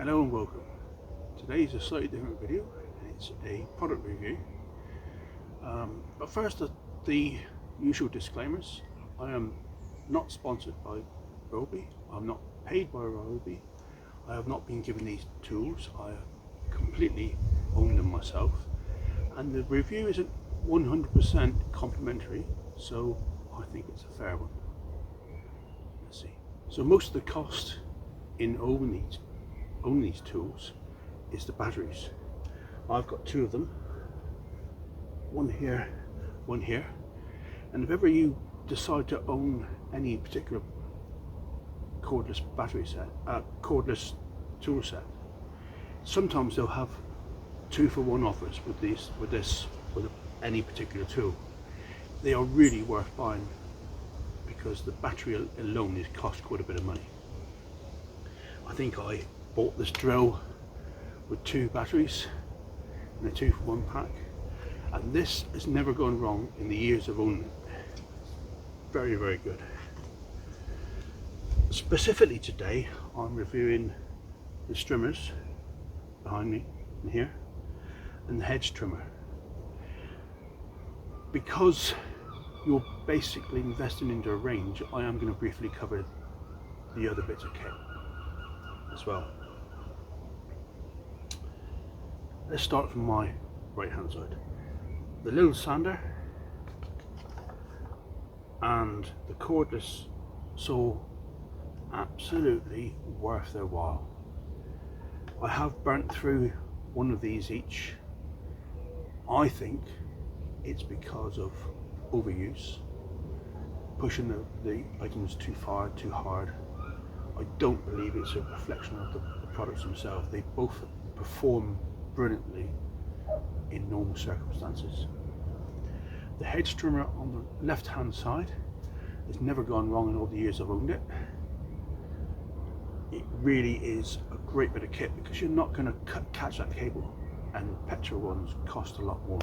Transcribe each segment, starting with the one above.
Hello and welcome. Today is a slightly different video. It's a product review. But first, the usual disclaimers. I am not sponsored by RYOBI. I'm not paid by RYOBI. I have not been given these tools. I completely own them myself. And the review isn't 100% complimentary, so I think it's a fair one. Let's see. So most of the cost in owning these tools is the batteries. I've got two of them, one here, one here, and if ever you decide to own any particular cordless battery set, cordless tool set, sometimes they'll have 2-for-1 offers with any particular tool. They are really worth buying because the battery alone is cost quite a bit of money. I think I bought this drill with 2 batteries in a 2-for-1 pack, and this has never gone wrong in the years of owning it. Very, very good. Specifically today, I'm reviewing the Strimmers behind me in here and the hedge trimmer. Because you're basically investing into a range, I am going to briefly cover the other bits of kit as well. Let's start from my right hand side. The little sander and the cordless saw, absolutely worth their while. I have burnt through one of these each. I think it's because of overuse, pushing the items too far, too hard. I don't believe it's a reflection of the products themselves. They both perform brilliantly in normal circumstances. The hedge trimmer on the left hand side has never gone wrong in all the years I've owned it. It really is a great bit of kit because you're not going to catch that cable, and petrol ones cost a lot more.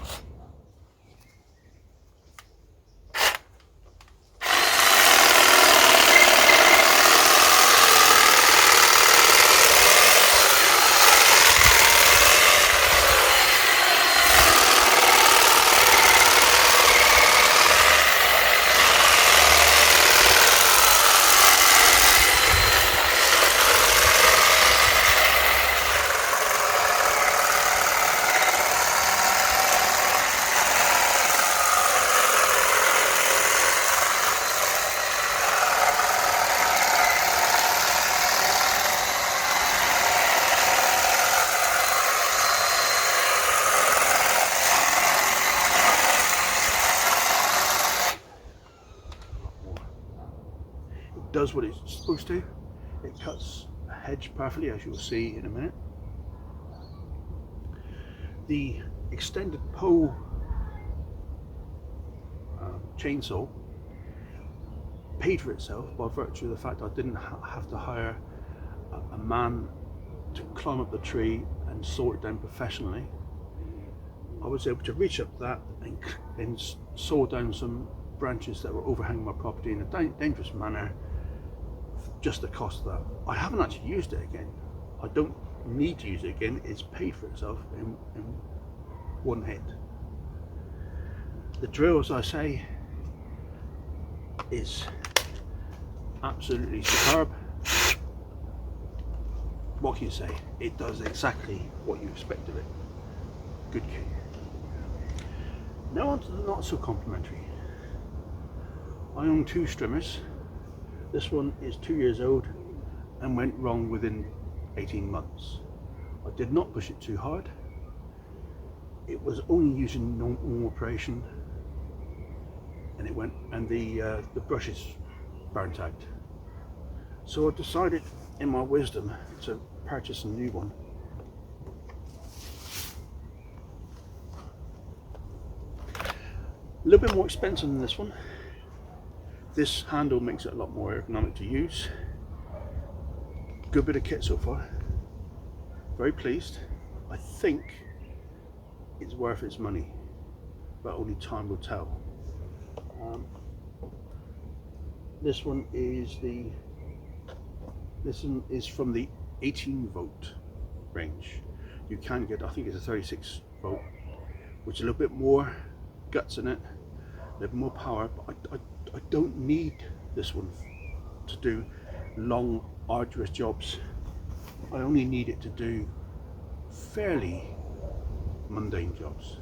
Does what it's supposed to. It cuts a hedge perfectly, as you'll see in a minute. The extended pole chainsaw paid for itself by virtue of the fact I didn't have to hire a man to climb up the tree and saw it down professionally. I was able to reach up that and saw down some branches that were overhanging my property in a dangerous manner. Just the cost of that. I haven't actually used it again. I don't need to use it again. It's paid for itself in one hit. The drill, as I say, is absolutely superb. What can you say? It does exactly what you expect of it. Good kit. Now on to the not so complimentary. I own 2 Strimmers. This one is 2 years old and went wrong within 18 months. I did not push it too hard. It was only using normal operation, and it went, and the brushes burnt out. So I decided, in my wisdom, to purchase a new one. A little bit more expensive than this one. This handle makes it a lot more ergonomic to use. Good bit of kit so far. Very pleased. I think it's worth its money, but only time will tell. This one is from the 18 volt range. You can get, I think it's a 36 volt, which is a little bit more guts in it, a little more power, but I don't need this one to do long, arduous jobs. I only need it to do fairly mundane jobs.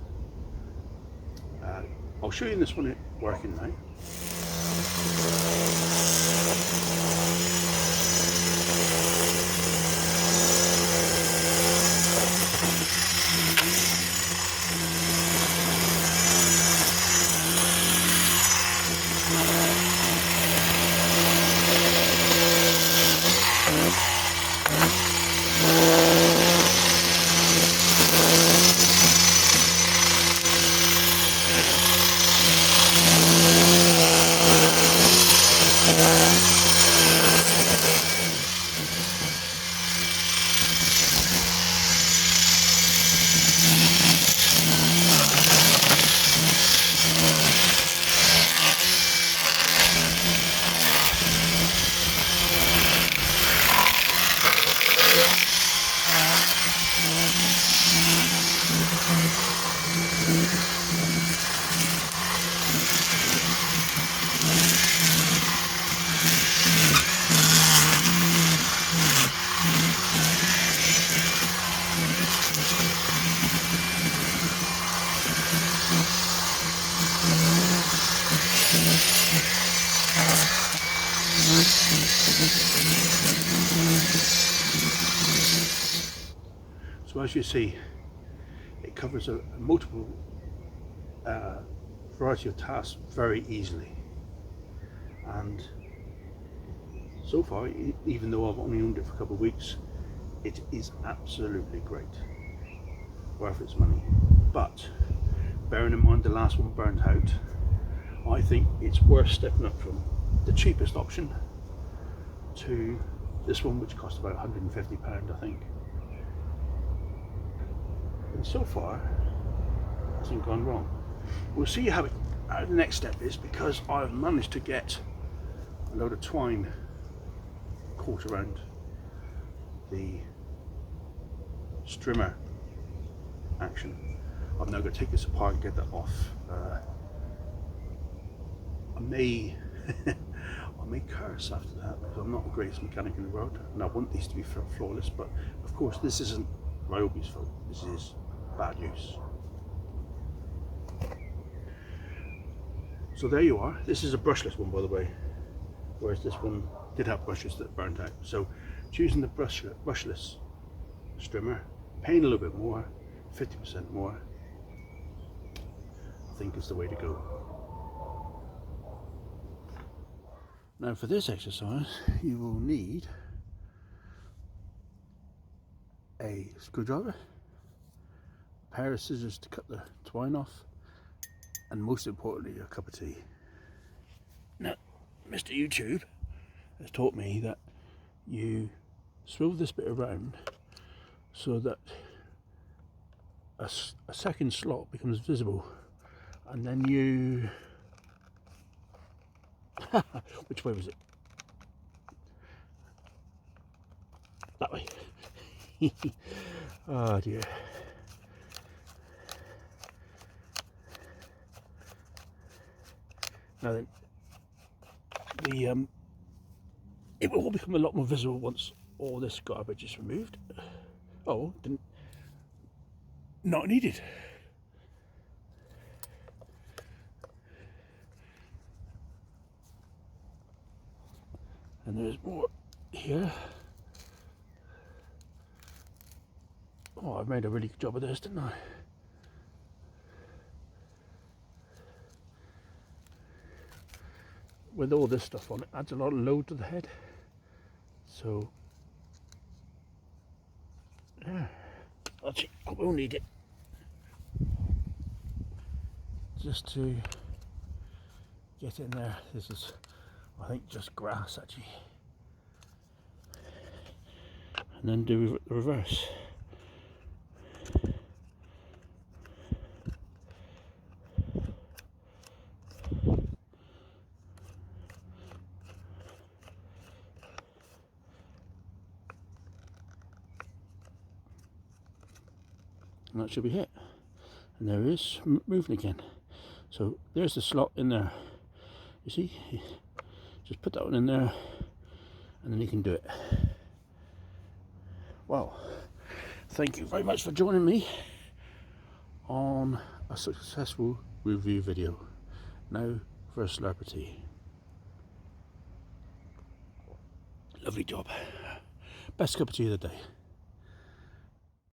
I'll show you this one working now. So as you see, it covers a multiple variety of tasks very easily, and so far, even though I've only owned it for a couple of weeks, it is absolutely great, worth its money. But bearing in mind the last one burnt out, I think it's worth stepping up from the cheapest option to this one, which cost about £150, I think. And so far, it hasn't gone wrong. We'll see how the next step is, because I've managed to get a load of twine caught around the strimmer action. I'm now going to take this apart and get that off. I may curse after that, because I'm not the greatest mechanic in the world, and I want these to be flawless, but of course this isn't RYOBI's fault, this is bad use. So there you are. This is a brushless one, by the way, whereas this one did have brushes that burnt out. So choosing the brushless strimmer, paying a little bit more, 50% more, I think is the way to go. Now for this exercise, you will need a screwdriver, a pair of scissors to cut the twine off, and most importantly, a cup of tea. Now, Mr. YouTube has taught me that you swivel this bit around so that a second slot becomes visible, and then you which way was it? That way. Oh dear. Now then, it will all become a lot more visible once all this garbage is removed. Oh, not needed. And there's more here. Oh, I've made a really good job of this, didn't I? With all this stuff on, it adds a lot of load to the head. So, yeah, actually, I will need it just to get in there. This is, I think, just grass actually, and then do the reverse. and that should be it. And there it is, moving again. So there's the slot in there. You see, just put that one in there, and then you can do it. Well, thank you very much for joining me on a successful review video. Now for a slurper tea. Lovely job. Best cup of tea of the day.